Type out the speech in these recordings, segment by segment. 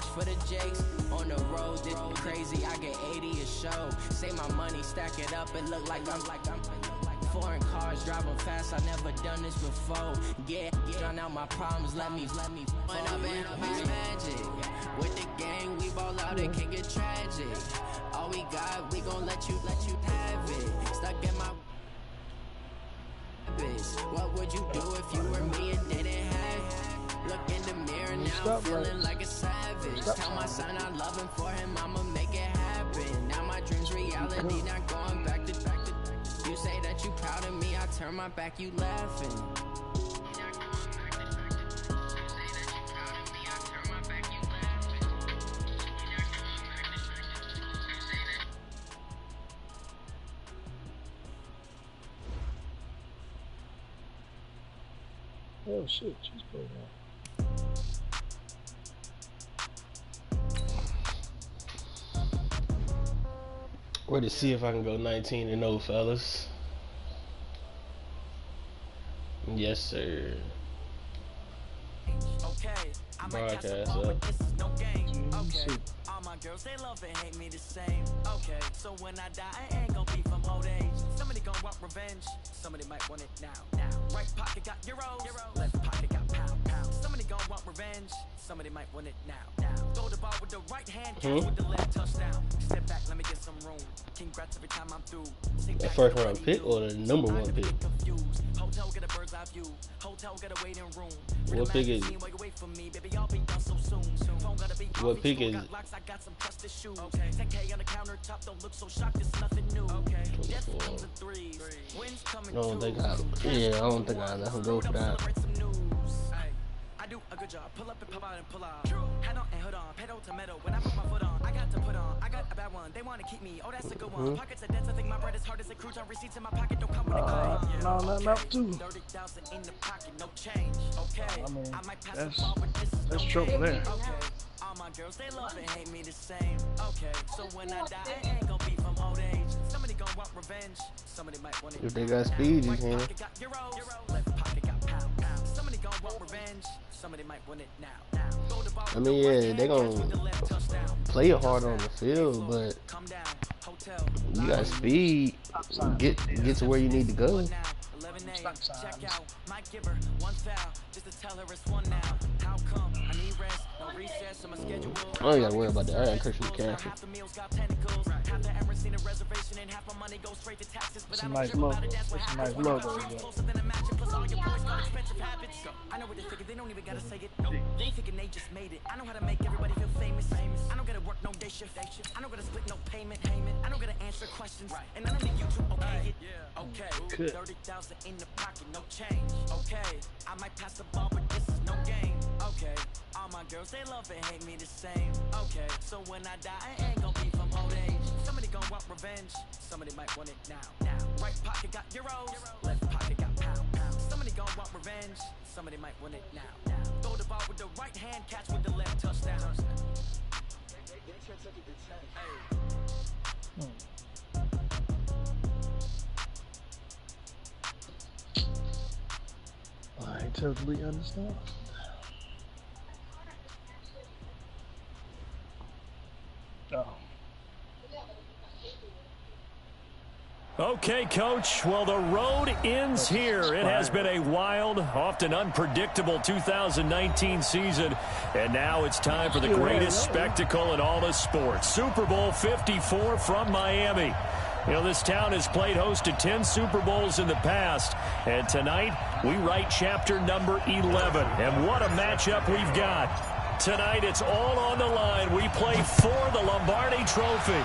watch for the jakes. On the road, this crazy, I get 80 a show. Say my money, stack it up, it look like I'm foreign cars, driving fast, I never done this before. Yeah, drown out my problems, let me When I've been magic. With the gang, we ball out, it can get tragic. All we got, we gon' let you have it. Stuck in my bitch. What would you do if you were me and didn't have it? Look in the mirror now, I'm feeling like a savage. Tell my son I love him, for him I'ma make it happen. Now my dreams reality, not going back to. You say that you proud of me, I turn my back, you laughing. Oh shit, she's playing out. Ready to see if I can go 19-0, fellas. Yes, sir. Okay, Broadcast up. Okay, all my girls, they love and hate me the same. Okay, so when I die, I ain't gon' be from old age. Somebody gon' want revenge, somebody might want it now. Right pocket got euros, left pocket got pound. Somebody gon' want revenge, somebody might want it now. Throw the ball with the right hand, catch with the left, touchdown. Step back, let me get some room. Congrats every time I'm through. The first round pick or the number one pick? Hotel get a bird's eye view. Hotel get a waiting room. What pick is it? What pick is it? I don't think I let him go for that. I do a good job. Pull up and pop out and pull out. Head on and hood on. Pedal to metal. When I put my foot on, I got to put on. I got a bad one. They want to keep me. Oh, that's a good one. Pockets are dense. I think my bread is hard as a crouton. Receipts in my pocket don't come with a gun. No, nothing else too. 30,000 in the pocket, no change. Okay. I mean, I might pass the ball, but this is that's trouble there. Okay. All my girls, they love and hate me the same. Okay. So when I die, I ain't gonna be from old age. Somebody gonna want revenge. Somebody might want it. If they got speed, you can. Left pocket got pound. Somebody gonna want revenge. Somebody might want it now. I mean, yeah, they gonna play it hard on the field, but you got speed. Get to where you need to go. Check out my giver, one foul, just to tell her it's one now. How come? I need rest, no recess on my schedule. I ain't gotta worry about that. I got Christian McCaffrey. Half the meals got tentacles. Half the Emirates need a reservation and half my money goes straight to taxes. But It's a nice logo. It's a nice logo. Closer than a match, plus all your boys got expensive habits. I know what they figure, they don't even gotta say it. They thinking they just made it. I know how to make everybody feel famous. I don't gotta work no day shift. I don't gotta split no payment. I don't gotta answer questions. And I don't need you to okay it. Okay, 30,000 in the pocket, no change. Okay, I might pass the ball, but this is no game. Okay, all my girls, they love and hate me the same. Okay, so when I die, I ain't gon' be from old age. Somebody gon' want revenge, somebody might want it now. Right pocket got euros, left pocket got pound. Somebody gon' want revenge, somebody might want it now. Throw the ball with the right hand, catch with the left, touchdown. I totally understand. Oh. Okay, Coach. Well, the road ends here. It has been a wild, often unpredictable 2019 season. And now it's time for the greatest spectacle in all of sports. Super Bowl 54 from Miami. You know, this town has played host to 10 Super Bowls in the past. And tonight, we write chapter number 11. And what a matchup we've got. Tonight, it's all on the line. We play for the Lombardi Trophy.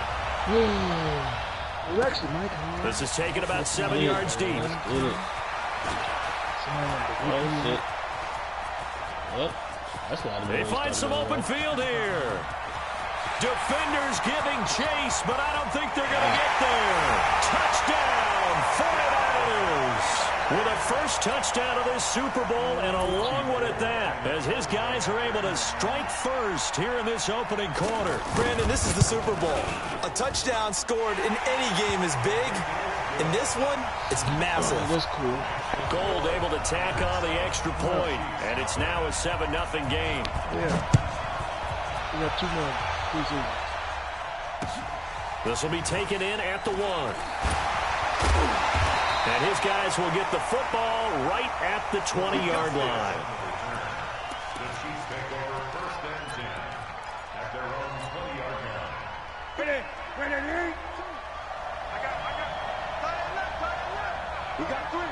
This is taken about 7 yards deep. They find some open field here. Defenders giving chase, but I don't think they're going to get there. Touchdown, 49ers. With a first touchdown of this Super Bowl, and a long one at that, as his guys are able to strike first here in this opening quarter. Brandon, this is the Super Bowl. A touchdown scored in any game is big. In this one, it's massive. Oh, that's cool. Gold able to tack on the extra point, and it's now a 7-0 game. Yeah. We got 2 more preseason. This will be taken in at the 1. And his guys will get the football right at the 20-yard line. The Chiefs take over 1st and 10 at their own 20-yard line. Ready? We got 3,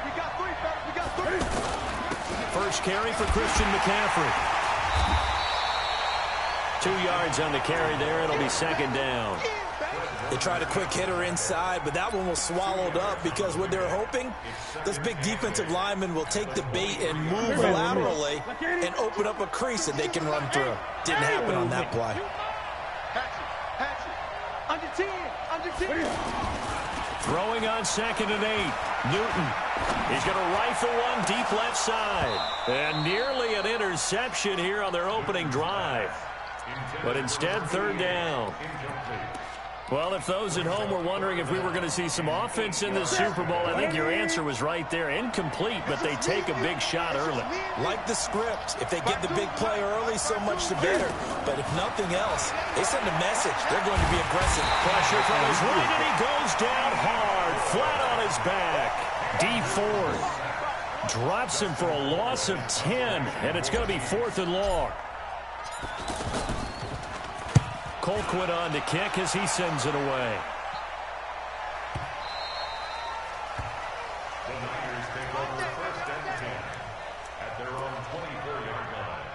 fellas. We got 3. First carry for Christian McCaffrey. 2 yards on the carry there. It'll be 2nd down. They tried a quick hitter inside, but that one was swallowed up because what they're hoping, those big defensive linemen will take the bait and move laterally and open up a crease that they can run through. Didn't happen on that play. Under 10. Throwing on 2nd and 8. Newton. He's going to rifle one deep left side. And nearly an interception here on their opening drive. But instead, 3rd down. Well, if those at home were wondering if we were going to see some offense in the Super Bowl, I think your answer was right there. Incomplete, but they take a big shot early. Like the script. If they get the big play early, so much the better. But if nothing else, they send a message. They're going to be aggressive. Pressure from his right, and he goes down hard, flat on his back. D4 drops him for a loss of 10, and it's going to be 4th and long. Colquitt on to kick as he sends it away. The Niners take over 1st and 10 at their own 24-yard line.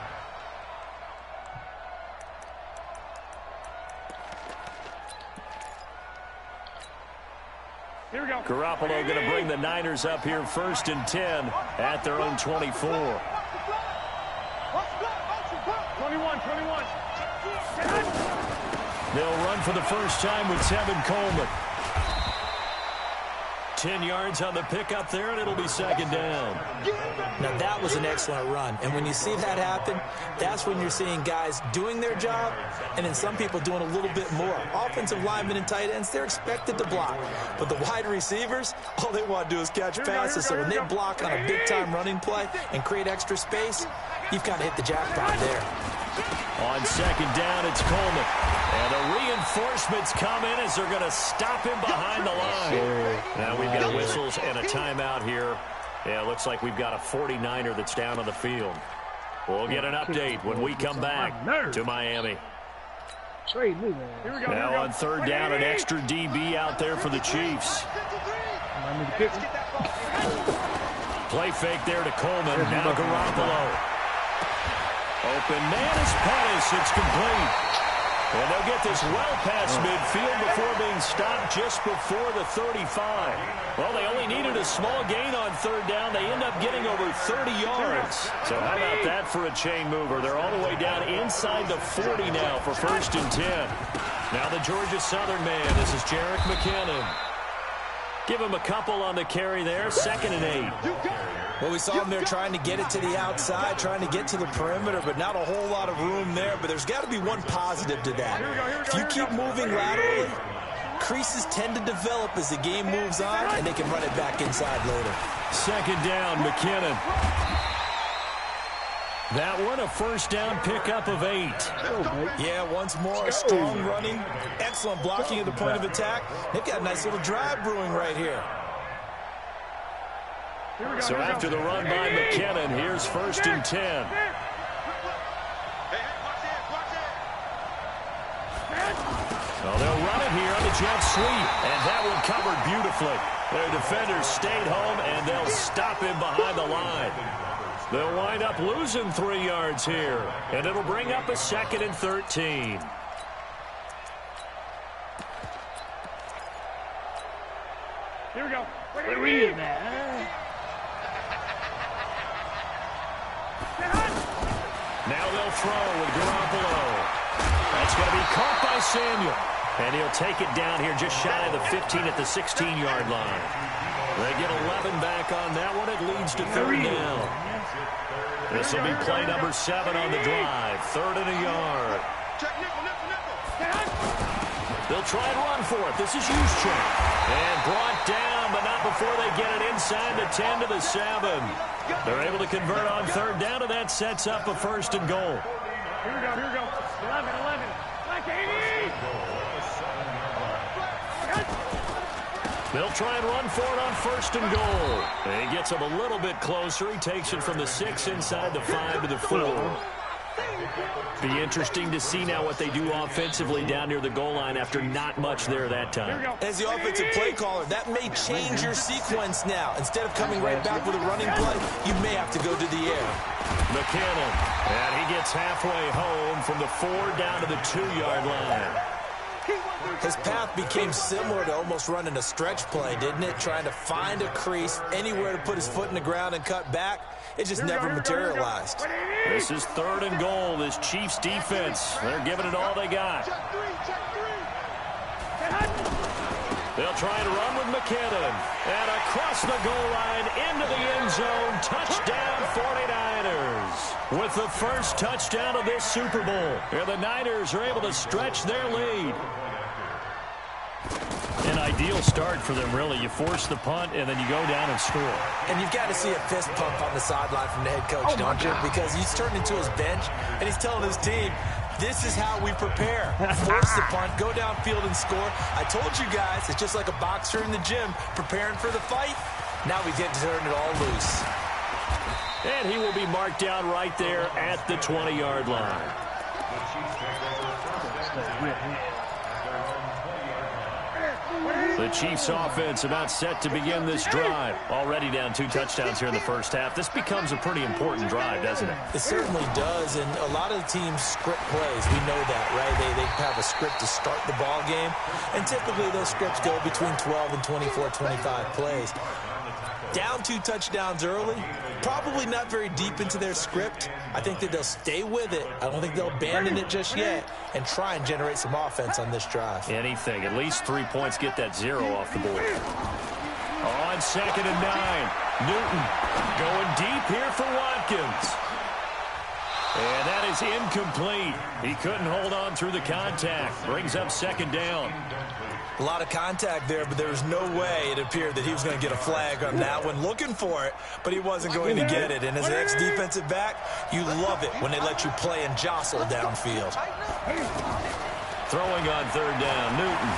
Here we go. Garoppolo going to bring the Niners up here 1st and 10 at their own 24. 21. They'll run for the first time with Tevin Coleman. 10 yards on the pickup there, and it'll be 2nd down. Now, that was an excellent run. And when you see that happen, that's when you're seeing guys doing their job and then some people doing a little bit more. Offensive linemen and tight ends, they're expected to block. But the wide receivers, all they want to do is catch passes. So when they block on a big-time running play and create extra space, you've kind of hit the jackpot there. On 2nd down, it's Coleman. And the reinforcements come in as they're going to stop him behind the line. Now we've got whistles and a timeout here. Yeah, it looks like we've got a 49er that's down on the field. We'll get an update when we come back to Miami. Now on 3rd down, an extra DB out there for the Chiefs. Play fake there to Coleman. Now Garoppolo. Open man is Pettis. It's complete. And they'll get this well past midfield before being stopped just before the 35. Well, they only needed a small gain on 3rd down. They end up getting over 30 yards. So how about that for a chain mover? They're all the way down inside the 40 now for 1st and 10. Now the Georgia Southern man. This is Jerick McKinnon. Give him a couple on the carry there. 2nd and 8. Well, we saw him there trying to get it to the outside, trying to get to the perimeter, but not a whole lot of room there. But there's got to be one positive to that. If you keep moving laterally, creases tend to develop as the game moves on, and they can run it back inside later. 2nd down, McKinnon. That one, a 1st down pickup of 8. Yeah, once more, strong running, excellent blocking at the point of attack. They've got a nice little drive brewing right here. So after the run by McKinnon, here's 1st and 10. So they'll run it here on the jet sweep, and that one covered beautifully. Their defenders stayed home, and they'll stop him behind the line. They'll wind up losing 3 yards here, and it'll bring up a 2nd and 13. Here we go. Now they'll throw with Garoppolo. That's going to be caught by Samuel. And he'll take it down here just shy of the 15 at the 16-yard line. They get 11 back on that one. It leads to 3rd down. This will be play number 7 on the drive. 3rd and a yard. They'll try and run for it. This is Juszczyk. And brought down, but not before they get it inside the 10 to the 7. They're able to convert on 3rd down, and that sets up a 1st and goal. Here we go. 11. Like 80! They'll try and run for it on 1st and goal. He gets him a little bit closer. He takes it from the 6 inside the 5 to the 4. Be interesting to see now what they do offensively down near the goal line after not much there that time. As the offensive play caller, that may change your sequence now. Instead of coming right back with a running play, you may have to go to the air. McKinnon, and he gets halfway home from the 4 down to the 2-yard line. His path became similar to almost running a stretch play, didn't it? Trying to find a crease, anywhere to put his foot in the ground and cut back. It just never materialized. This is 3rd and goal. This Chiefs defense, they're giving it all they got. They'll try and run with McKinnon. And across the goal line, into the end zone. Touchdown, 49ers. With the first touchdown of this Super Bowl. And the Niners are able to stretch their lead. An ideal start for them, really. You force the punt, and then you go down and score. And you've got to see a fist pump on the sideline from the head coach, don't you? Because he's turned into his bench, and he's telling his team, this is how we prepare. Force the punt, go downfield and score. I told you guys, it's just like a boxer in the gym preparing for the fight. Now we get to turn it all loose. And he will be marked down right there at the 20-yard line. The Chiefs offense about set to begin this drive. Already down 2 touchdowns here in the first half. This becomes a pretty important drive, doesn't it? It certainly does, and a lot of the teams script plays. We know that, right? They have a script to start the ball game, and typically those scripts go between 12 and 24, 25 plays. Down 2 touchdowns early, probably not very deep into their script. I think that they'll stay with it. I don't think they'll abandon it just yet and try and generate some offense on this drive. Anything. At least 3 points, get that 0 off the board. On 2nd and 9, Newton going deep here for Watkins. And that is incomplete. He couldn't hold on through the contact. Brings up 2nd down. A lot of contact there, but there was no way it appeared that he was going to get a flag on that one. Looking for it, but he wasn't going to get it. And as an ex-defensive back, you love it when they let you play and jostle downfield. Throwing on 3rd down, Newton.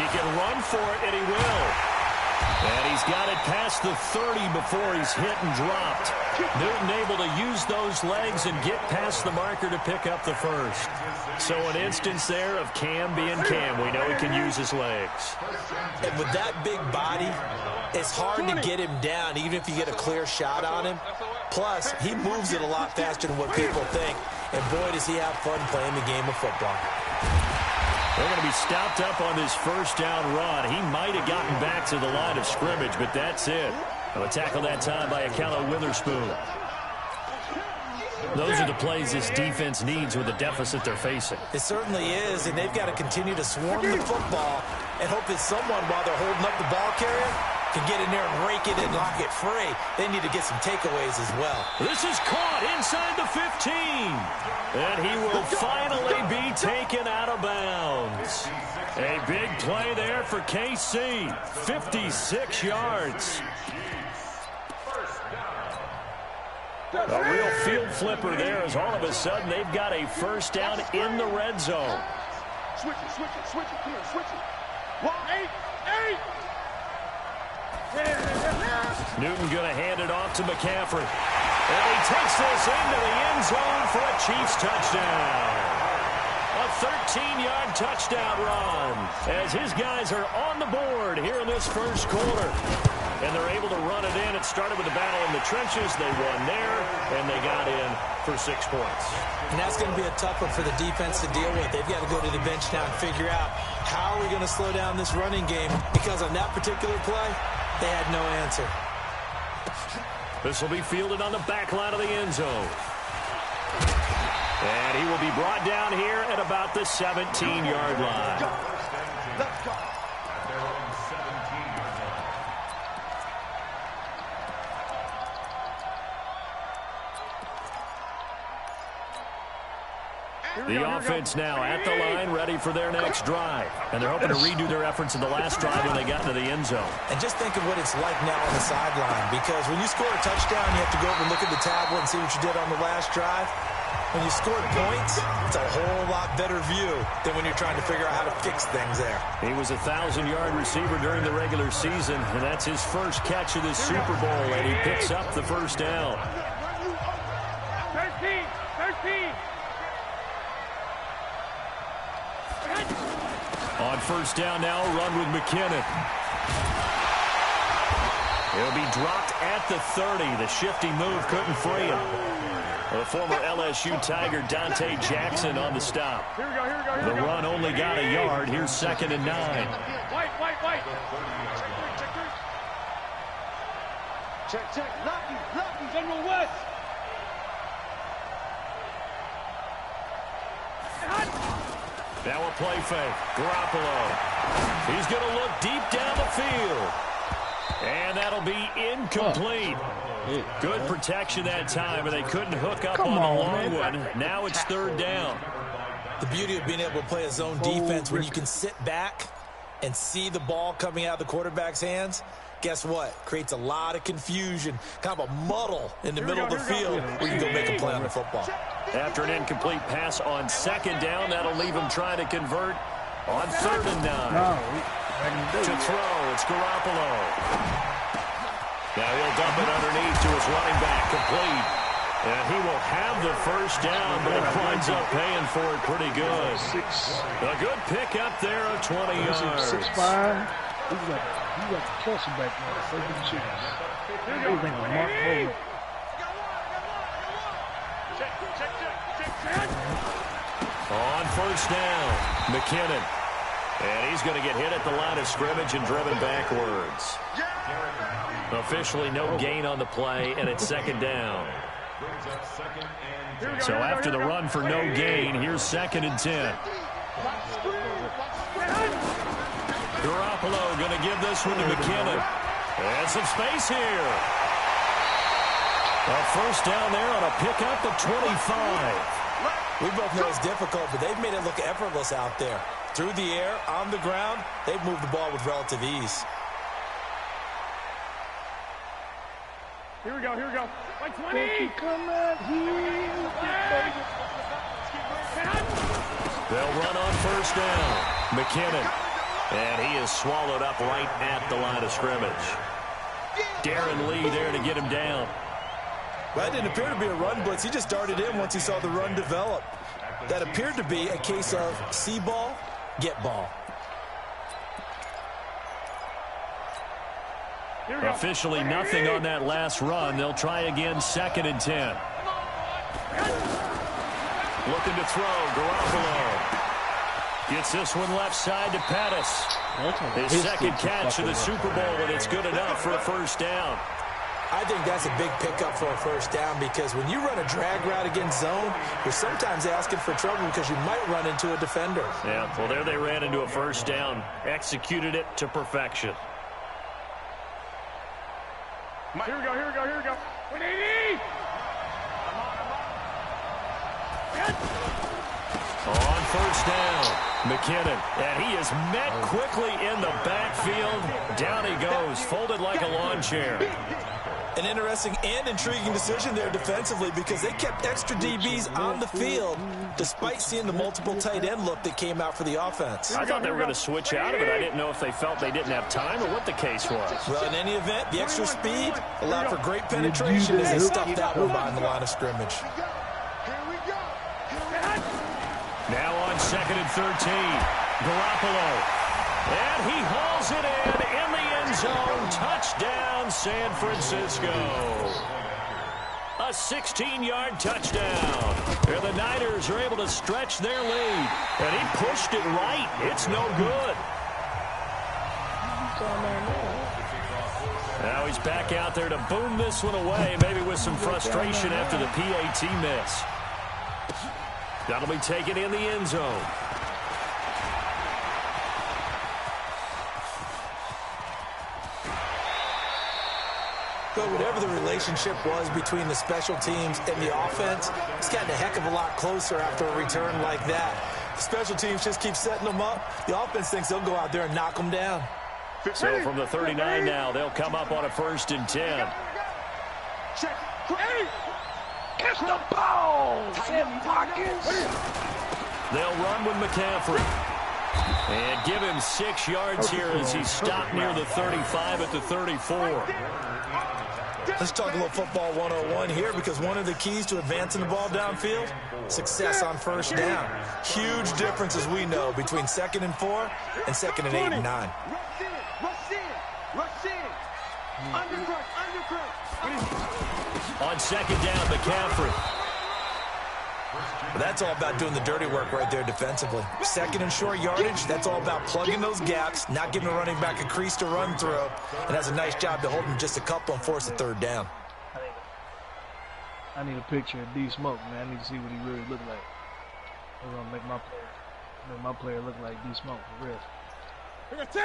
He can run for it, and he will. And he's got it past the 30 before he's hit and dropped. Newton able to use those legs and get past the marker to pick up the first. So an instance there of Cam being Cam. We know he can use his legs. And with that big body, it's hard to get him down, even if you get a clear shot on him. Plus, he moves it a lot faster than what people think. And boy, does he have fun playing the game of football. They're going to be stopped up on this 1st down run. He might have gotten back to the line of scrimmage, but that's it. And a tackle that time by Akello Witherspoon. Those are the plays this defense needs with the deficit they're facing. It certainly is, and they've got to continue to swarm the football and hope that someone, while they're holding up the ball carrier, can get in there and rake it and lock it free. They need to get some takeaways as well. This is caught inside the 15. And he will finally be taken out of bounds. A big play there for KC. 56 yards. A real field flipper there as all of a sudden they've got a 1st down in the red zone. Switch it. Come on, switch it. 1, 8. Newton going to hand it off to McCaffrey. And he takes this into the end zone for a Chiefs touchdown. A 13-yard touchdown run as his guys are on the board here in this 1st quarter. And they're able to run it in. It started with a battle in the trenches. They won there, and they got in for 6 points. And that's going to be a tough one for the defense to deal with. They've got to go to the bench now and figure out how are we going to slow down this running game, because on that particular play, they had no answer. This will be fielded on the back line of the end zone. And he will be brought down here at about the 17-yard line. Let's go. The offense now at the line, ready for their next drive. And they're hoping to redo their efforts in the last drive when they got into the end zone. And just think of what it's like now on the sideline, because when you score a touchdown, you have to go over and look at the tablet and see what you did on the last drive. When you scored points, it's a whole lot better view than when you're trying to figure out how to fix things there. He was a 1,000-yard receiver during the regular season, and that's his first catch of this Super Bowl, and he picks up the first down. 13. On first down now, run with McKinnon. He'll be dropped at the 30. The shifty move couldn't free him. The former LSU Tiger Dante Jackson on the stop. Here we go. The run only got a yard. Here's 2nd and 9. White. Check. Lucky. General West. Now a play fake. Garoppolo. He's going to look deep down the field. And that'll be incomplete. Good protection that time, and they couldn't hook up on the long one. Now it's 3rd down. The beauty of being able to play a zone defense when you can sit back and see the ball coming out of the quarterback's hands, guess what? Creates a lot of confusion, kind of a muddle in the middle of the field where you can go make a play on the football. After an incomplete pass on 2nd down, that'll leave him trying to convert on 3rd and 9. To throw, it's Garoppolo. Now he'll dump it underneath to his running back, complete. And he will have the first down, but he winds up paying for it pretty good. A good pick up there of 20 yards. 6'5". He got the Kelsey back there. Second chickens. Everything was Mark Bowman. On first down, McKinnon. And he's going to get hit at the line of scrimmage and driven backwards. Officially no gain on the play, and it's 2nd down. So after the run for no gain, here's 2nd and 10. Garoppolo going to give this one to McKinnon. And some space here. A first down there on a pickup at 25. We both know it's difficult, but they've made it look effortless out there. Through the air, on the ground, they've moved the ball with relative ease. Here we go. Like 20. Come out here. They'll run on first down. McKinnon. And he is swallowed up right at the line of scrimmage. Darren Lee there to get him down. Well, that didn't appear to be a run blitz. He just darted in once he saw the run develop. That appeared to be a case of see ball, get ball. Officially nothing on that last run. They'll try again, 2nd and 10. Looking to throw, Garoppolo. Gets this one left side to Pettis. His 2nd catch of the Super Bowl, and it's good enough for a first down. I think that's a big pickup for a first down because when you run a drag route against zone, you're sometimes asking for trouble because you might run into a defender. Yeah, well, there they ran into a first down. Executed it to perfection. Here we go. 180. On first down, McKinnon. And he is met quickly in the backfield. Down he goes, folded like a lawn chair. An interesting and intriguing decision there defensively because they kept extra DBs on the field despite seeing the multiple tight end look that came out for the offense. I thought they were going to switch out of it. I didn't know if they felt they didn't have time or what the case was. Well, in any event, the extra speed allowed for great penetration as they stuffed that one behind the line of scrimmage. Now on 2nd and 13, Garoppolo. And he hauls it in the end zone. Touchdown, San Francisco. A 16-yard touchdown. And the Niners are able to stretch their lead. And he pushed it right. It's no good. Now he's back out there to boom this one away, maybe with some frustration after the PAT miss. That'll be taken in the end zone. But whatever the relationship was between the special teams and the offense, it's gotten a heck of a lot closer after a return like that. The special teams just keep setting them up. The offense thinks they'll go out there and knock them down. So from the 39 now, they'll come up on a 1st and 10. Check. Catch the ball, Sammy Watkins. They'll run with McCaffrey. And give him 6 yards here as he's stopped near the 35 at the 34. Let's talk a little football 101 here, because one of the keys to advancing the ball downfield, success on first down. Huge difference, as we know, between 2nd and 4 and 2nd and 8 and 9. On 2nd down, McCaffrey. That's all about doing the dirty work right there defensively. 2nd and short yardage, that's all about plugging those gaps, not giving the running back a crease to run through, and has a nice job to hold him just a couple and force a 3rd down. I need a picture of D Smoke, man. I need to see what he really look like. We're gonna make my player look like D Smoke for real. That's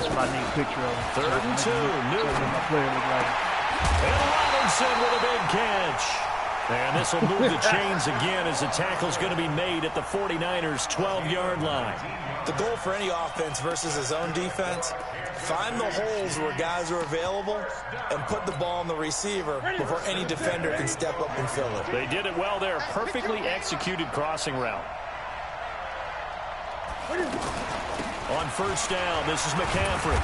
what I need a picture of. 3rd and 2. Newton. My player look like. And Robinson with a big catch. And this will move the chains again as the tackle's going to be made at the 49ers' 12-yard line. The goal for any offense versus his own defense, find the holes where guys are available and put the ball on the receiver before any defender can step up and fill it. They did it well there. Perfectly executed crossing route. On 1st down, this is McCaffrey.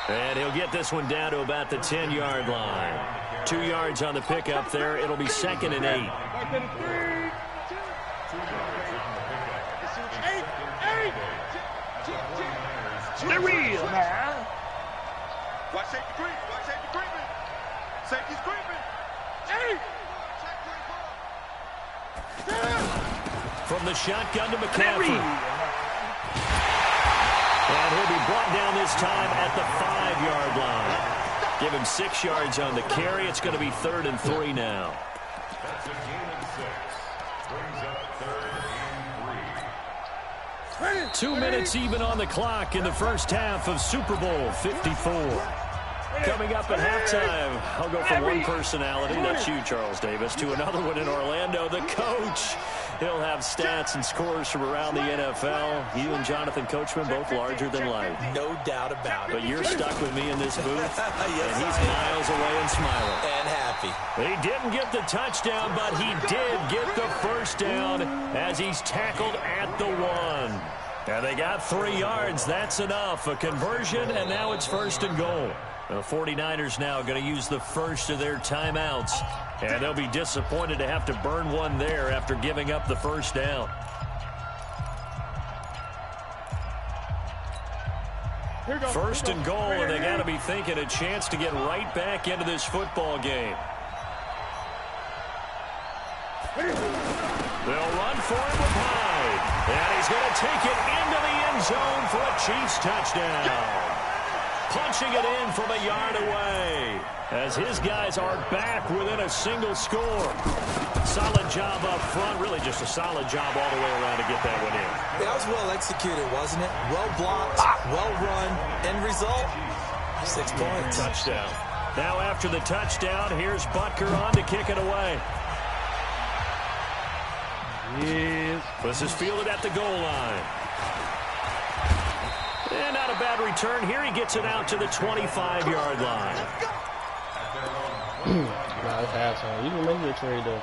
And he'll get this one down to about the 10-yard line. 2 yards on the pickup there. It'll be 2nd and 8. They're real, man. Watch safety creep. Watch safety creeping. Safety's creeping. From the shotgun to McCaffrey. And he'll be brought down this time at the 5-yard line. Give him 6 yards on the carry. It's going to be 3rd and 3 now. That's a gain of 6. Brings up 3rd and 3. 2 minutes even on the clock in the first half of Super Bowl 54. Coming up at halftime, I'll go from one personality, that's you, Charles Davis, to another one in Orlando, the coach. He'll have stats and scores from around the NFL. You and Jonathan Coachman, both larger than life. No doubt about it. But you're stuck with me in this booth, Yes, and he's miles away and smiling. And happy. He didn't get the touchdown, but he did get the first down as he's tackled at the 1. And they got 3 yards. That's enough. A conversion, and now it's 1st and goal. The 49ers now going to use the first of their timeouts. And they'll be disappointed to have to burn one there after giving up the first down. First and goal, and they got to be thinking a chance to get right back into this football game. They'll run for it with Hyde. And he's going to take it into the end zone for a Chiefs touchdown. Punching it in from a yard away as his guys are back within a single score. Solid job up front. Really just a solid job all the way around to get that one in. That was well executed, wasn't it? Well blocked, well run. End result, 6 points. Touchdown. Now after the touchdown, here's Butker on to kick it away. Yes. This is fielded at the goal line. And not a bad return here. He gets it out to the 25-yard line. Nah, it's halftime. You can make your trade, though.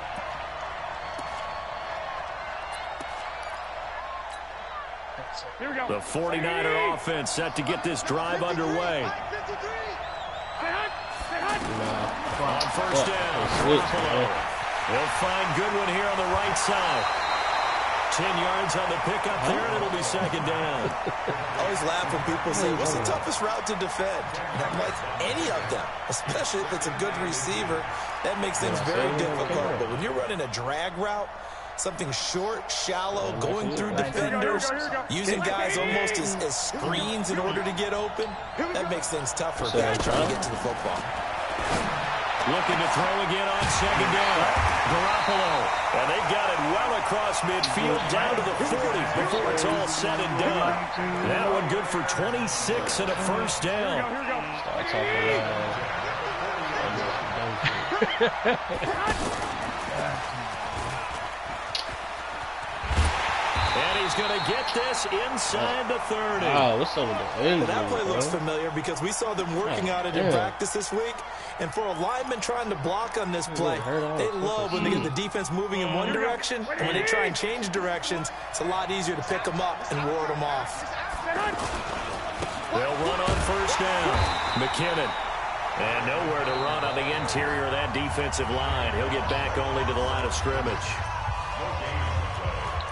Here we go. The 49er offense set to get this drive underway. On first down, Garoppolo. They'll find Goodwin here on the right side. 10 yards on the pickup there, and it'll be 2nd down. I always laugh when people say, what's the toughest route to defend? I'm like, any of them, especially if it's a good receiver. That makes things very difficult. But when you're running a drag route, something short, shallow, going through defenders, using guys almost as screens in order to get open, that makes things tougher for guys trying to get to the football. Looking to throw again on 2nd down. Garoppolo. And they got it well across midfield down to the 40 before it's all said and done. That one good for 26 and a first down. And he's going to get this inside the 30. Oh, what's up with the injury, That play looks bro? familiar because we saw them working on it in practice this week. And for a lineman trying to block on this play, they love when they get the defense moving in one direction. And when they try and change directions, it's a lot easier to pick them up and ward them off. They'll run on first down. McKinnon. And nowhere to run on the interior of that defensive line. He'll get back only to the line of scrimmage.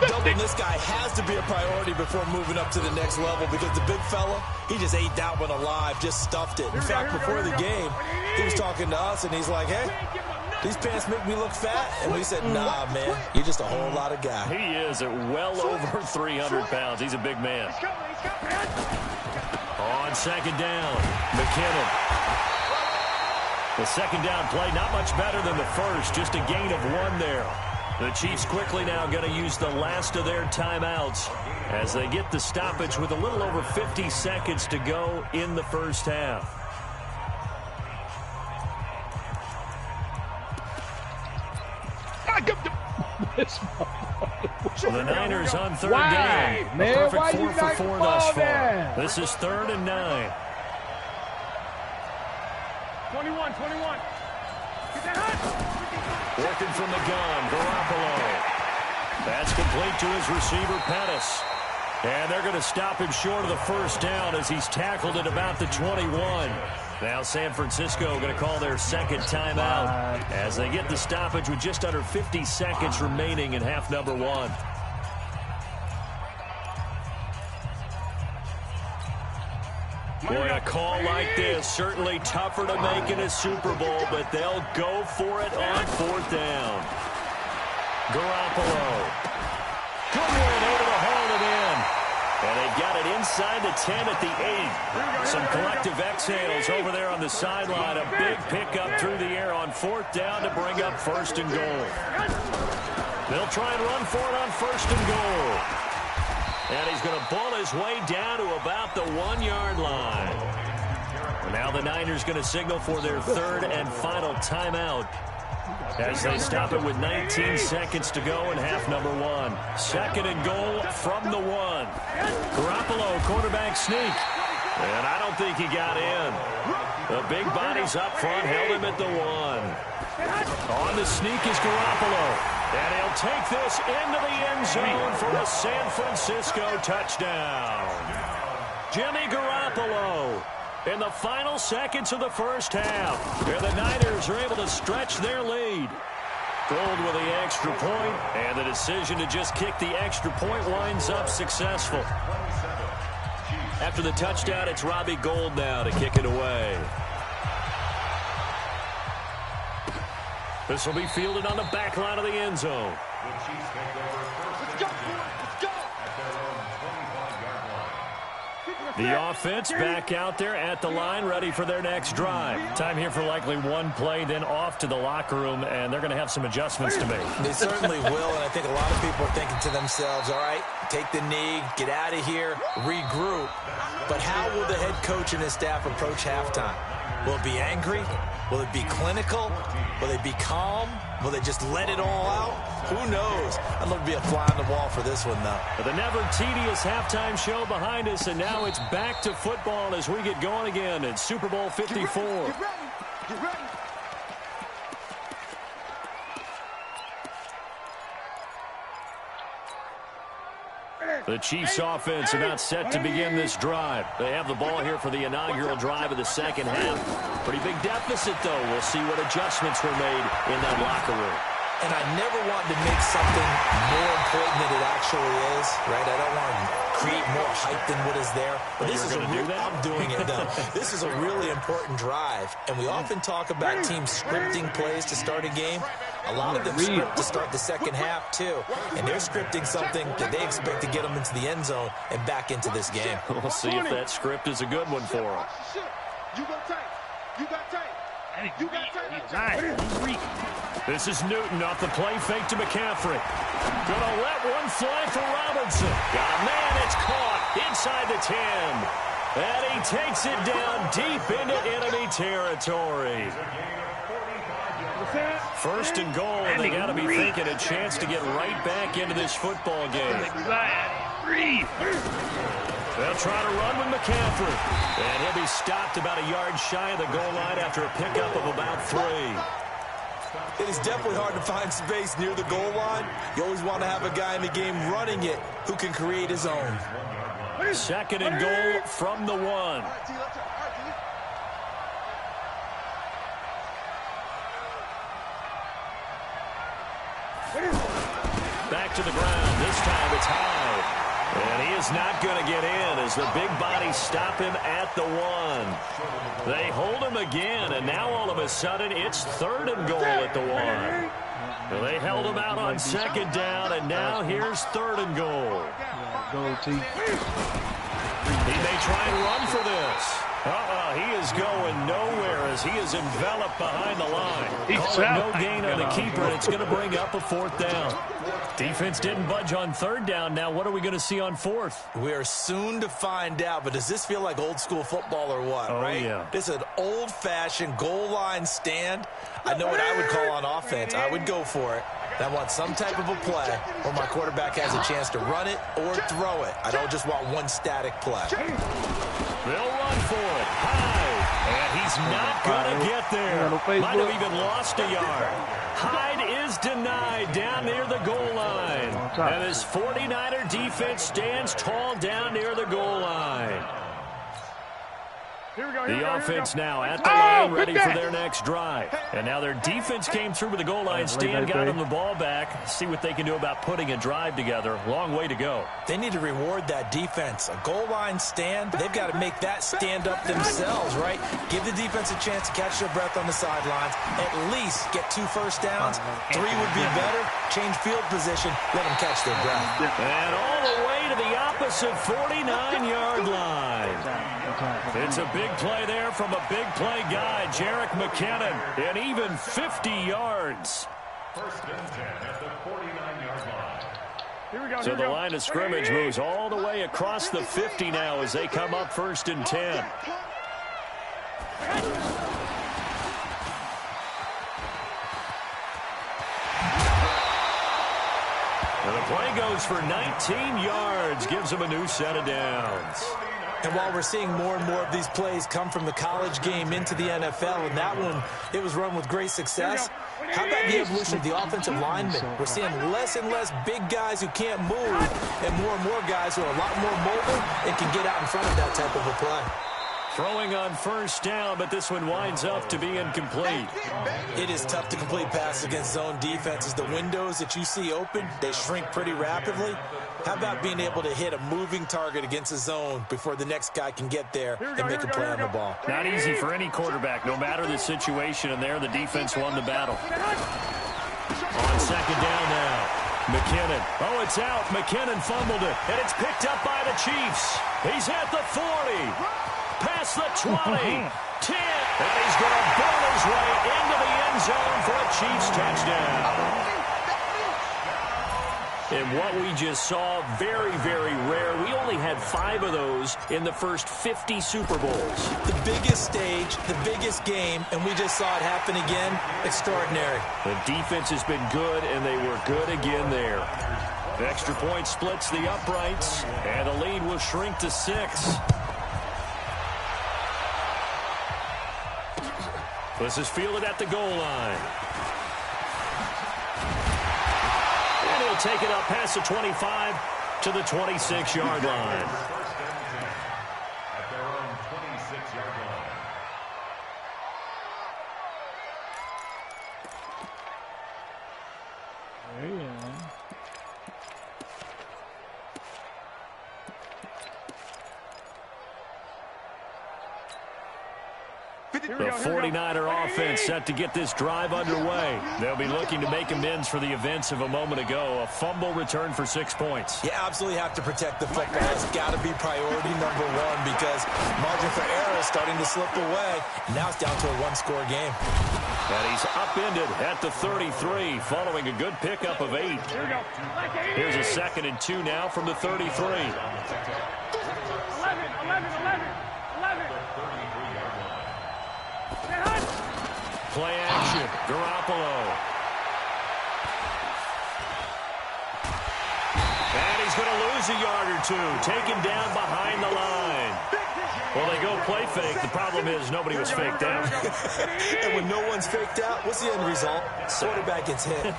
Doubling this guy has to be a priority before moving up to the next level because the big fella, he just ate that one alive, just stuffed it. In fact, before the game, he was talking to us, and he's like, hey, these pants make me look fat. And we said, nah, man, you're just a whole lot of guy. He is at well over 300 pounds. He's a big man. On second down, McKinnon. The second down play, not much better than the first, just a gain of 1 there. The Chiefs quickly now going to use the last of their timeouts as they get the stoppage with a little over 50 seconds to go in the first half. The Niners on third down. Man, A perfect why 4 you for not 4 ball thus far. there? This is 3rd and 9. 21. Get that hot. Working from the gun, Garoppolo. That's complete to his receiver, Pettis. And they're going to stop him short of the first down as he's tackled at about the 21. Now San Francisco going to call their second timeout as they get the stoppage with just under 50 seconds remaining in half number 1. Boy, a call like this, certainly tougher to make in a Super Bowl, but they'll go for it on 4th down. Garoppolo. Good one over to haul it in. And they've got it inside the 10 at the 8. Some collective exhales over there on the sideline. A big pickup through the air on 4th down to bring up 1st and goal. They'll try and run for it on 1st and goal. And he's going to bull his way down to about the 1-yard line. Now the Niners going to signal for their 3rd and final timeout as they stop it with 19 seconds to go in half number 1. 2nd and goal from the 1. Garoppolo, quarterback sneak. And I don't think he got in. The big bodies up front held him at the 1. On the sneak is Garoppolo. And he'll take this into the end zone for a San Francisco touchdown. Jimmy Garoppolo in the final seconds of the first half. And the Niners are able to stretch their lead. Gold with the extra point, and the decision to just kick the extra point winds up successful. After the touchdown, it's Robbie Gould now to kick it away. This will be fielded on the back line of the end zone. Let's go. The offense back out there at the line, ready for their next drive. Time here for likely one play, then off to the locker room, and they're going to have some adjustments to make. They certainly will, and I think a lot of people are thinking to themselves, all right, take the knee, get out of here, regroup. But how will the head coach and his staff approach halftime? Will it be angry? Will it be clinical? Will they be calm? Will they just let it all out? Who knows? I'd love to be a fly on the wall for this one, though. The never-tedious halftime show behind us, and now it's back to football as we get going again in Super Bowl 54. Get ready. The Chiefs offense about set to begin this drive. They have the ball here for the inaugural drive of the second half. Pretty big deficit, though. We'll see what adjustments were made in that locker room. And I never want to make something more important than it actually is, right? I don't want to create more hype than what is there. But this is I'm doing it, though. This is a really important drive. And we often talk about teams scripting plays to start a game. A lot of them script to start the second half, too. And they're scripting something that they expect to get them into the end zone and back into this game. We'll see if that script is a good one for them. You got tape. You got tape. You got tape. This is Newton off the play fake to McCaffrey. Gonna let one fly for Robinson. Oh, man, it's caught inside the 10. And he takes it down deep into enemy territory. First and goal, and they got to be thinking a chance to get right back into this football game. They'll try to run with McCaffrey. And he'll be stopped about a yard shy of the goal line after a pickup of about 3. It is definitely hard to find space near the goal line. You always want to have a guy in the game running it who can create his own. Second and goal from the 1. Back to the ground. This time it's high. And he is not going to get in as the big bodies stop him at the 1. They hold him again, and now all of a sudden it's third and goal at the 1. Well, they held him out on second down, and now here's third and goal. He may try and run for this. He is going nowhere as he is enveloped behind the line. No gain on the keeper, and it's going to bring up a 4th down. Defense didn't budge on 3rd down. Now what are we going to see on 4th? We are soon to find out, but does this feel like old school football or what, right? Yeah. This is an old-fashioned goal line stand. I know what I would call on offense. I would go for it. I want some type of a play where my quarterback has a chance to run it or throw it. I don't just want one static play. They'll run for it. High. And he's not going to get there. Might have even lost a yard. Hyde is denied down near the goal line. And his 49er defense stands tall down near the goal line. The offense now at the line, ready for their next drive. And now their defense came through with the goal line stand, got them the ball back. See what they can do about putting a drive together. Long way to go. They need to reward that defense. A goal line stand, they've got to make that stand up themselves, right? Give the defense a chance to catch their breath on the sidelines. At least get 2 first downs. 3 would be better. Change field position. Let them catch their breath. And all the way to the opposite 49-yard line. It's a big play there from a big play guy, Jerick McKinnon, and even 50 yards. First and 10 at the 49-yard line. So the line of scrimmage moves all the way across the 50 now as they come up first and 10. And the play goes for 19 yards, gives them a new set of downs. And while we're seeing more and more of these plays come from the college game into the NFL, and that one, it was run with great success, how about the evolution of the offensive linemen? We're seeing less and less big guys who can't move and more guys who are a lot more mobile and can get out in front of that type of a play. Throwing on first down, but this one winds up to be incomplete. It is tough to complete passes against zone defenses. The windows that you see open, they shrink pretty rapidly. How about being able to hit a moving target against a zone before the next guy can get there and make a play on the ball? Not easy for any quarterback, no matter the situation, and there the defense won the battle. On second down now, McKinnon. Oh, it's out. McKinnon fumbled it, and it's picked up by the Chiefs. He's at the 40. Past the 20, 10, and he's going to burn his way into the end zone for a Chiefs touchdown. And what we just saw, very, very rare. We only had 5 of those in the first 50 Super Bowls. The biggest stage, the biggest game, and we just saw it happen again. Extraordinary. The defense has been good, and they were good again there. The extra point splits the uprights, and the lead will shrink to 6. This is fielded at the goal line. And he'll take it up past the 25 to the 26-yard line. At their own 26-yard line. The 49er offense set to get this drive underway. They'll be looking to make amends for the events of a moment ago. A fumble return for 6 points. You absolutely have to protect the football. It's got to be priority number 1 because margin for error is starting to slip away. Now it's down to a 1-score game. And he's upended at the 33 following a good pickup of 8. Here's a 2nd and 2 now from the 33. 11. play action. Garoppolo. And he's going to lose a yard or two. Taken down behind the line. Well, they go play fake. The problem is nobody was faked out. And when no one's faked out, what's the end result? Quarterback gets hit. And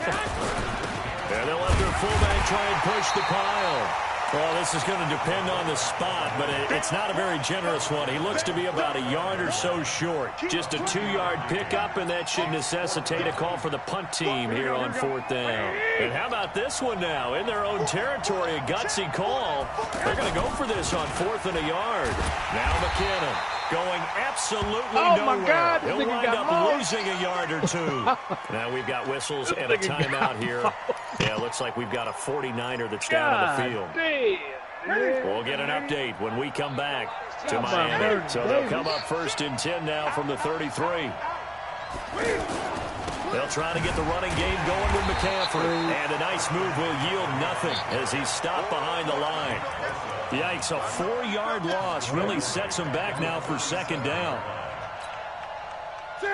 they'll let their fullback try and push the pile. Well, this is going to depend on the spot, but it's not a very generous one. He looks to be about a yard or so short. Just a 2-yard pickup, and that should necessitate a call for the punt team here on 4th down. And how about this one now? In their own territory, a gutsy call. They're going to go for this on 4th and a yard. Now McKinnon going absolutely nowhere. My God, He'll wind up losing a yard or two. Now we've got whistles and a timeout here. Yeah, looks like we've got a 49er that's down on the field. Damn. We'll get an update when we come back to Miami. So they'll come up 1st and 10 now from the 33. They'll try to get the running game going with McCaffrey. And a nice move will yield nothing as he's stopped behind the line. Yikes, a 4-yard loss really sets him back now for 2nd down.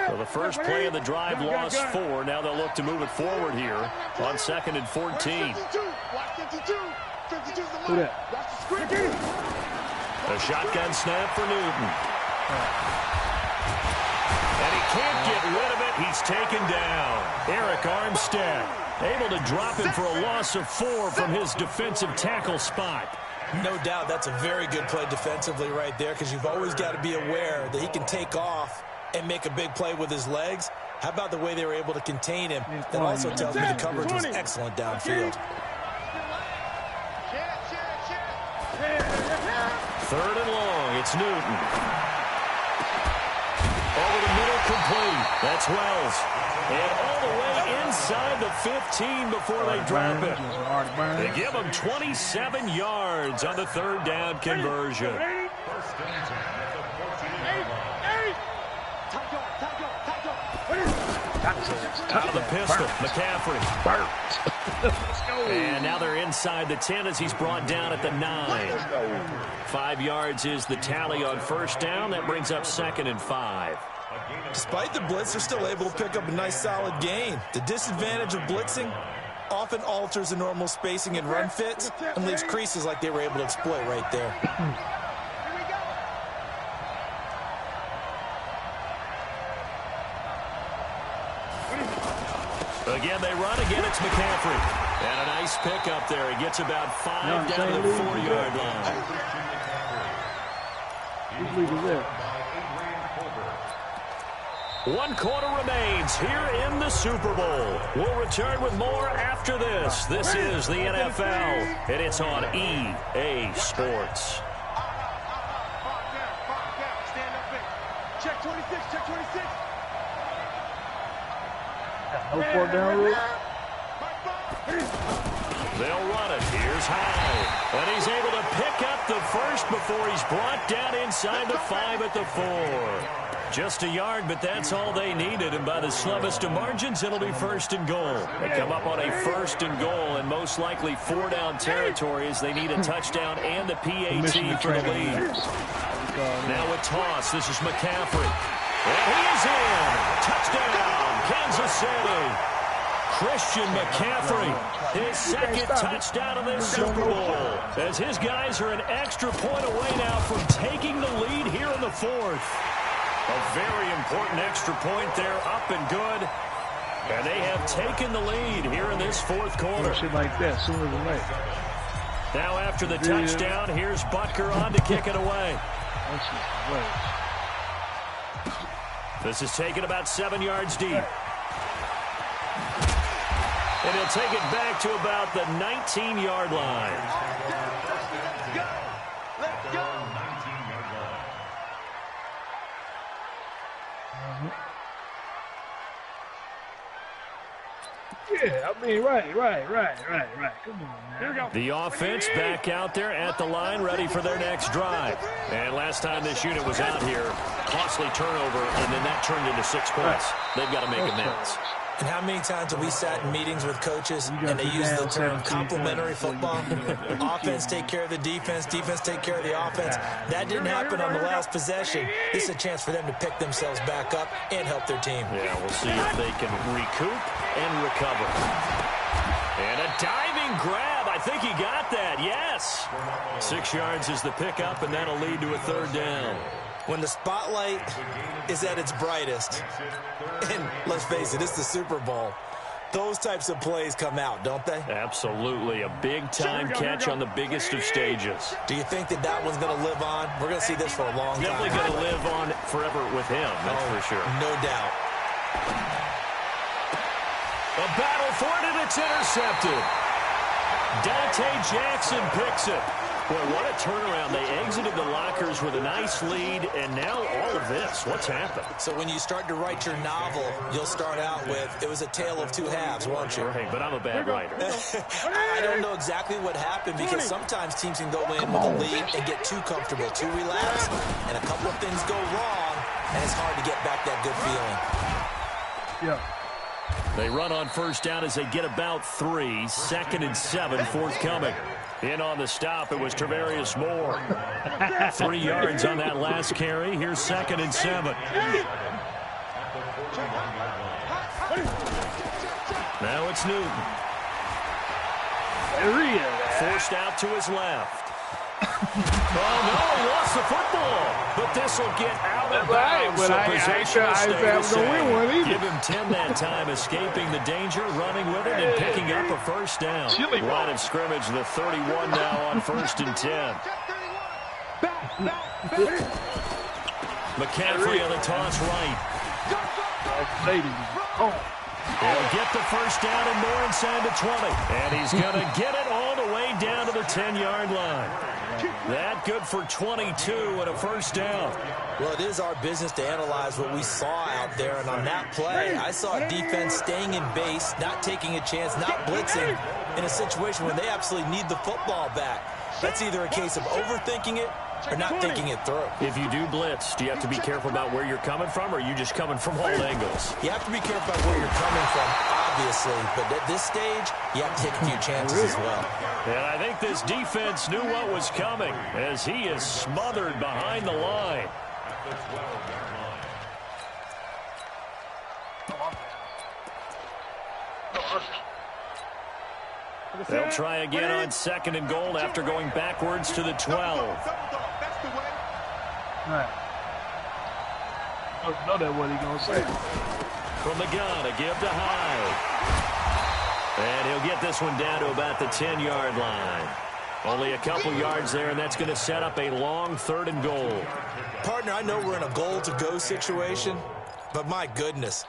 So the first play of the drive lost 4. Now they'll look to move it forward here on 2nd and 14. A shotgun snap for Newton. And he can't get rid of it. He's taken down. Eric Armstead able to drop him for a loss of 4 from his defensive tackle spot. No doubt that's a very good play defensively right there, because you've always got to be aware that he can take off and make a big play with his legs. How about the way they were able to contain him? That also tells me the coverage was excellent downfield. 3rd and long. It's Newton. Over the middle, complete. That's Wells. And all the way inside the 15 before they drop it. They give him 27 yards on the 3rd down conversion. Out of the pistol, McCaffrey. And now they're inside the 10 as he's brought down at the 9. 5 yards is the tally on 1st down. That brings up 2nd and 5. Despite the blitz, they're still able to pick up a nice solid gain. The disadvantage of blitzing often alters the normal spacing and run fits and leaves creases like they were able to exploit right there. Again, they run. Again, it's McCaffrey. And a nice pick up there. He gets about 5 down to the 4-yard line. 1 quarter remains here in the Super Bowl. We'll return with more after this. This is the NFL, and it's on EA Sports. Check 26, check 26. No 4th down rule. They'll run it. Here's High. And he's able to pick up the first before he's brought down inside the 5 at the 4. Just a yard, but that's all they needed. And by the slimmest of margins, it'll be 1st and goal. They come up on a 1st and goal and most likely 4-down territory as they need a touchdown and the PAT for the lead. Now a toss. This is McCaffrey. And he is in. Touchdown, Kansas City. Christian McCaffrey, his 2nd touchdown of this Super Bowl, as his guys are an extra point away now from taking the lead here in the 4th. A very important extra point there, up and good. And they have taken the lead here in this 4th quarter. Shit like that sooner than later. Now after the touchdown, here's Butker on to kick it away. This is taken about 7 yards deep. And he'll take it back to about the 19-yard line. Let's go. Yeah, I mean, right. Come on, man. Here we go. The offense back out there at the line, ready for their next drive. And last time this unit was out here, costly turnover, and then that turned into 6 points. They've got to make amends. And how many times have we sat in meetings with coaches and they use the term complementary football? Offense take care of the defense, defense take care of the offense. That didn't happen on the last possession. This is a chance for them to pick themselves back up and help their team. Yeah, we'll see if they can recoup and recover. And a diving grab. I think he got that, yes. 6 yards is the pickup, and that'll lead to a 3rd down. When the spotlight is at its brightest, and let's face it, it's the Super Bowl, those types of plays come out, don't they? Absolutely. A big-time catch on the biggest of stages. Do you think that that one's going to live on? We're going to see this for a long time. Definitely going to live on forever with him, that's for sure. No doubt. A battle for it, and it's intercepted. Dante Jackson picks it. Boy, what a turnaround. They exited the lockers with a nice lead, and now all of this. What's happened? So when you start to write your novel, you'll start out with, it was a tale of 2 halves, won't you? Right, but I'm a bad writer. I don't know exactly what happened, because sometimes teams can go in with a lead and get too comfortable, too relaxed, and a couple of things go wrong, and it's hard to get back that good feeling. Yeah. They run on 1st down as they get about 3. 2nd and 7 forthcoming. In on the stop, it was Travarius Moore. 3 yards on that last carry. Here's 2nd and 7. Now it's Newton. Forced out to his left. Oh, no, he lost the football. But this will get out of bounds. But I was going to win one either. Give him 10 that time, escaping the danger, running with it, and picking up a 1st down. Line of scrimmage, the 31 now on 1st and 10. McCaffrey on the toss right. He'll get the 1st down and more inside the 20. And he's going to get it all the way down to the 10-yard line. That good for 22 and a 1st down. Well, it is our business to analyze what we saw out there. And on that play, I saw defense staying in base, not taking a chance, not blitzing in a situation when they absolutely need the football back. That's either a case of overthinking it or not thinking it through. If you do blitz, do you have to be careful about where you're coming from, or are you just coming from all angles? You have to be careful about where you're coming from, obviously. But at this stage, you have to take a few chances as well. And I think this defense knew what was coming as he is smothered behind the line. They'll try again on 2nd and goal after going backwards to the 12. Right. I know that what he's going to say. From the gun, a give to Hyde. And he'll get this one down to about the 10-yard line. Only a couple yards there, and that's going to set up a long 3rd and goal. Partner, I know we're in a goal-to-go situation, but my goodness.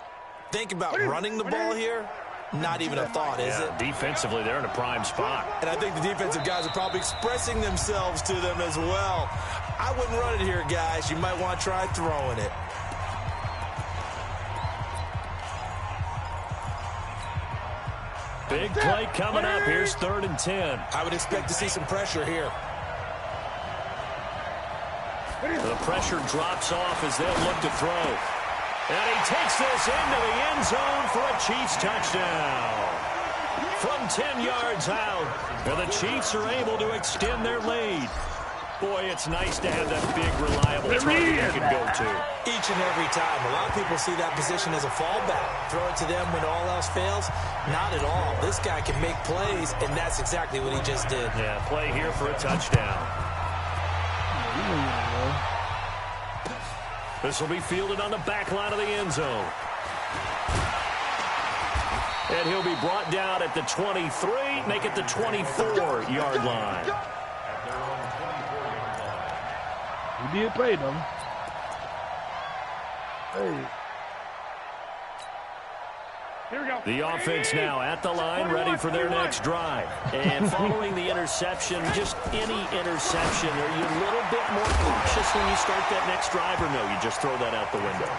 Think about running the ball here. Not even a thought, is it? Defensively, they're in a prime spot. And I think the defensive guys are probably expressing themselves to them as well. I wouldn't run it here, guys. You might want to try throwing it. Big play coming up. Here's 3rd and 10. I would expect to see some pressure here. The pressure drops off as they'll look to throw. And he takes this into the end zone for a Chiefs touchdown. From 10 yards out, and the Chiefs are able to extend their lead. Boy, it's nice to have that big, reliable target you can go to. Each and every time. A lot of people see that position as a fallback. Throw it to them when all else fails. Not at all. This guy can make plays, and that's exactly what he just did. Yeah, play here for a touchdown. This will be fielded on the back line of the end zone. And he'll be brought down at the 23, make it the 24-yard line. He did play them. Hey. Here we go. The offense now at the line, ready for their next drive. And following the interception, just any interception, are you a little bit more cautious when you start that next drive, or no, you just throw that out the window?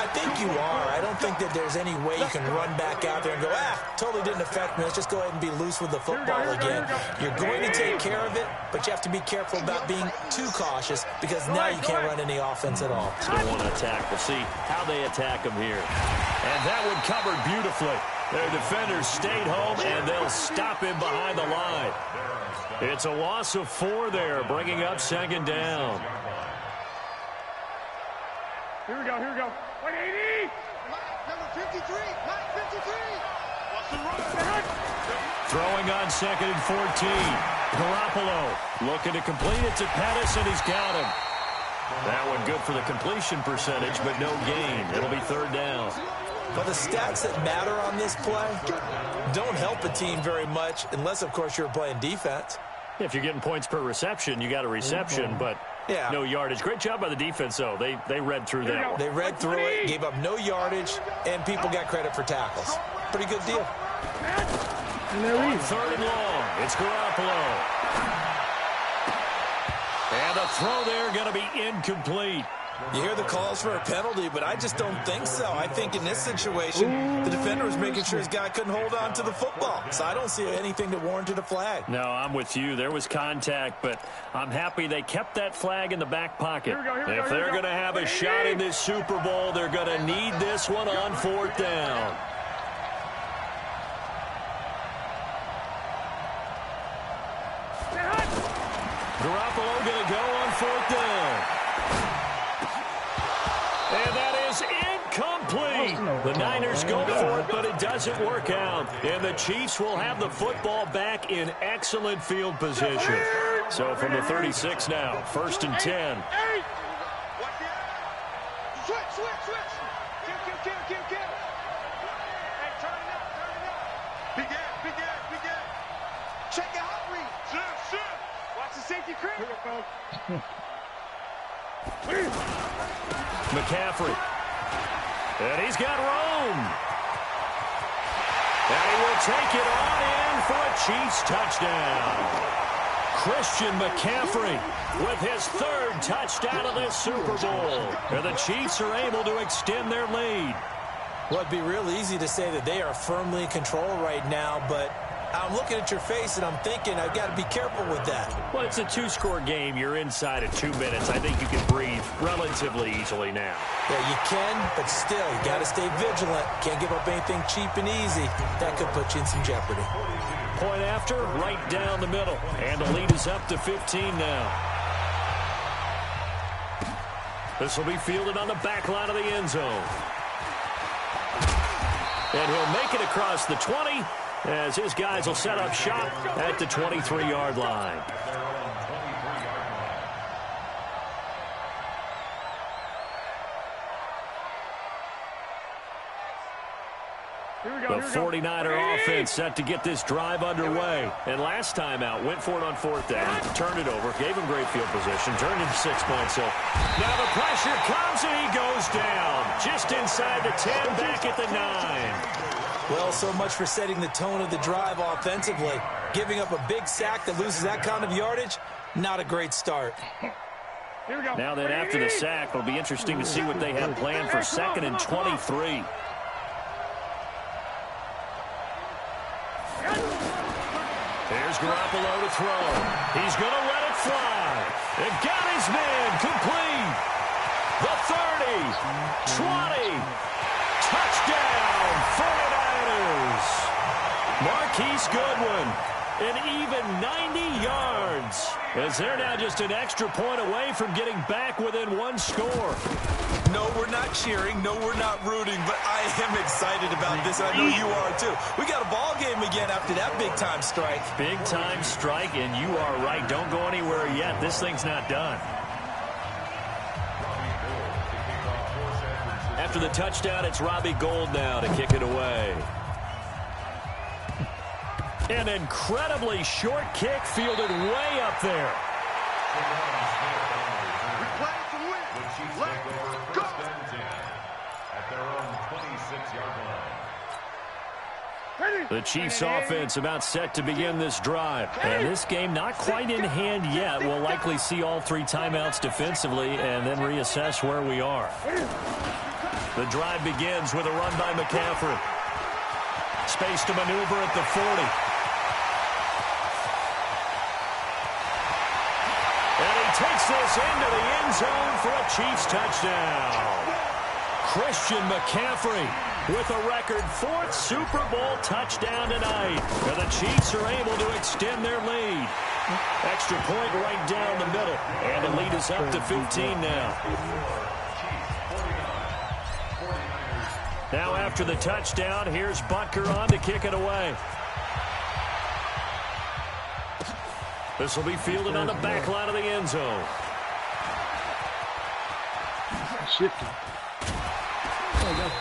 I I think you are. I don't think that there's any way you can run back out there and go, totally didn't affect me. Let's just go ahead and be loose with the football again. You're going to take care of it, but you have to be careful about being too cautious because now you can't run any offense at all. Still want to attack. We'll see how they attack him here. And that one covered beautifully. Their defenders stayed home, and they'll stop him behind the line. It's a loss of 4 there, bringing up 2nd down. Here we go, here we go. 180! Number 53, Mike 53. What's the run? Throwing on 2nd and 14. Garoppolo looking to complete it to Pettis, and he's got him. That one good for the completion percentage, but no gain. It'll be 3rd down. But the stats that matter on this play don't help a team very much unless, of course, you're playing defense. If you're getting points per reception, you got a reception, but no yardage. Great job by the defense, though. They read through that one. They read through it, gave up no yardage, and people got credit for tackles. Pretty good deal. On 3rd and long, it's Garoppolo. And the throw there going to be incomplete. You hear the calls for a penalty, but I just don't think so. I think in this situation, the defender was making sure his guy couldn't hold on to the football. So I don't see anything that warranted a flag. No, I'm with you. There was contact, but I'm happy they kept that flag in the back pocket. If they're going to have a shot in this Super Bowl, they're going to need this one on 4th down. Garoppolo going to go on 4th down. And that is incomplete. The Niners go for it, but it doesn't work out. And the Chiefs will have the football back in excellent field position. So from the 36 now, 1st and 10. Switch. Kill. Hey, turn it up. Begin. Check your hot read. Shoot. Watch the safety creep. McCaffrey. And he's got Rome. And he will take it on in for a Chiefs touchdown. Christian McCaffrey with his 3rd touchdown of this Super Bowl. And the Chiefs are able to extend their lead. Well, it'd be real easy to say that they are firmly in control right now, but I'm looking at your face and I'm thinking I've got to be careful with that. Well, it's a 2-score game. You're inside of 2 minutes. I think you can breathe relatively easily now. Yeah, you can, but still, you got to stay vigilant. Can't give up anything cheap and easy. That could put you in some jeopardy. Point after, right down the middle. And the lead is up to 15 now. This will be fielded on the back line of the end zone. And he'll make it across the 20. As his guys will set up shop at the 23-yard line. The 49er offense set to get this drive underway. And last time out, went for it on 4th down, turned it over, gave him great field position, turned into 6 points. So now the pressure comes and he goes down. Just inside the 10, back at the 9. Well, so much for setting the tone of the drive offensively. Giving up a big sack that loses that kind of yardage, not a great start. Now then, after the sack, it'll be interesting to see what they have planned for 2nd and 23. Here's Garoppolo to throw. He's going to let it fly. And got his man complete. The 30, 20, touchdown, 49ers. Marquise Goodwin, an even 90 yards. As they're now just an extra point away from getting back within 1 score. No, we're not cheering. No, we're not rooting. But I am excited about this. I know you are, too. We got a ball game again after that big-time strike. Big-time strike, and you are right. Don't go anywhere yet. This thing's not done. After the touchdown, it's Robbie Gould now to kick it away. An incredibly short kick fielded way up there. The Chiefs offense about set to begin this drive. And this game not quite in hand yet. We'll likely see all 3 timeouts defensively and then reassess where we are. The drive begins with a run by McCaffrey. Space to maneuver at the 40. And he takes this into the end zone for a Chiefs touchdown. Christian McCaffrey with a record 4th Super Bowl touchdown tonight. And the Chiefs are able to extend their lead. Extra point right down the middle. And the lead is up to 15 now. Now after the touchdown, here's Butker on to kick it away. This will be fielded on the back line of the end zone. Shifty.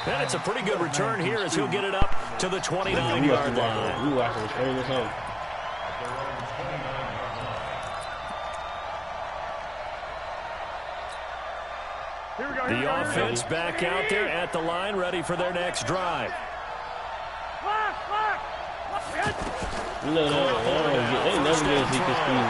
And it's a pretty good return here as he'll get it up to the 29-yard line. We watching this at home. The offense back out there at the line, ready for their next drive. No, they never get Zeke speed.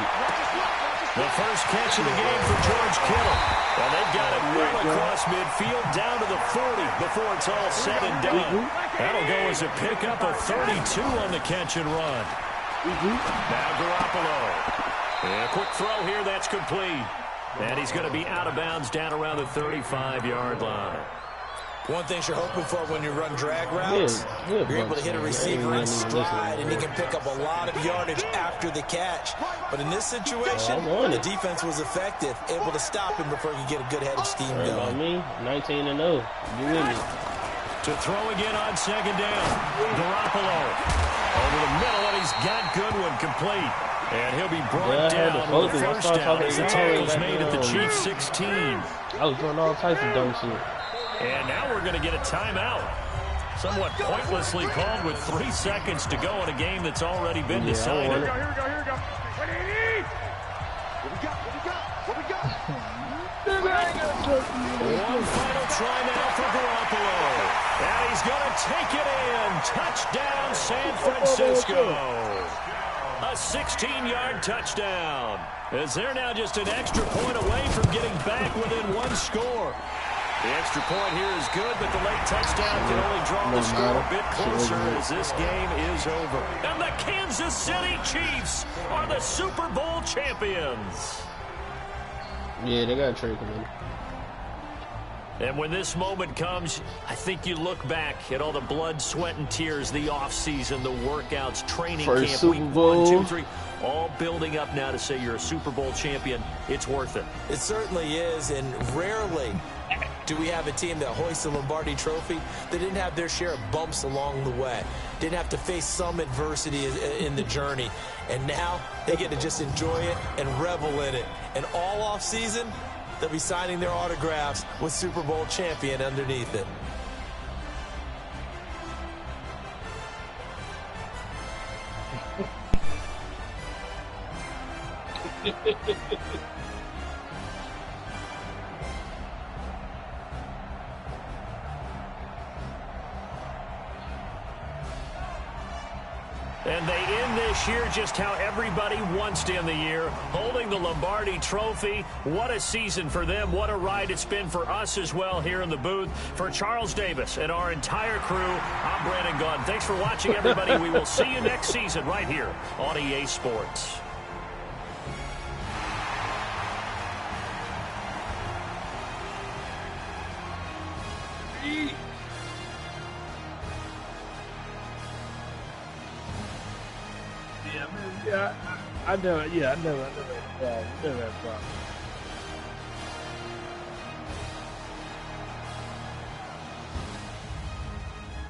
The first catch of the game for George Kittle. Well, they've got it well across midfield down to the 40 before it's all said and done. That'll go as a pickup of 32 on the catch and run. Now Garoppolo. And a quick throw here, that's complete. And he's going to be out of bounds down around the 35-yard line. One thing you're hoping for when you run drag routes, you're able to hit a receiver in stride, and he can pick up a lot of yardage after the catch. But in this situation, the defense was effective, able to stop him before he could get a good head of steam going. Me, 19-0. You with me? To throw again on second down. Garoppolo over the middle, and he's got Goodwin complete. And he'll be brought down with the first down as the tackle's made at the Chiefs 16. I was doing all types of dumb shit. And now we're going to get a timeout. Somewhat pointlessly called with 3 seconds to go in a game that's already been decided. Here we go. What we got? One final try now for Garoppolo. And he's going to take it in. Touchdown, San Francisco. A 16-yard touchdown. As they're now just an extra point away from getting back within one score. The extra point here is good, but the late touchdown can only draw the score a bit closer as this game is over. And the Kansas City Chiefs are the Super Bowl champions. Yeah, they got a trade coming. And when this moment comes, I think you look back at all the blood, sweat, and tears, the offseason, the workouts, training First camp, Super week Bowl. 1, 2, 3, all building up now to say you're a Super Bowl champion. It's worth it. It certainly is, and rarely do we have a team that hoists the Lombardi Trophy that didn't have their share of bumps along the way, didn't have to face some adversity in the journey, and now they get to just enjoy it and revel in it. And all off season, they'll be signing their autographs with Super Bowl champion underneath it. And they end this year just how everybody wants to end the year, holding the Lombardi Trophy. What a season for them. What a ride it's been for us as well here in the booth. For Charles Davis and our entire crew, I'm Brandon Gaudin. Thanks for watching, everybody. We will see you next season right here on EA Sports. Yeah, I never had a problem.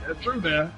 That's true, man.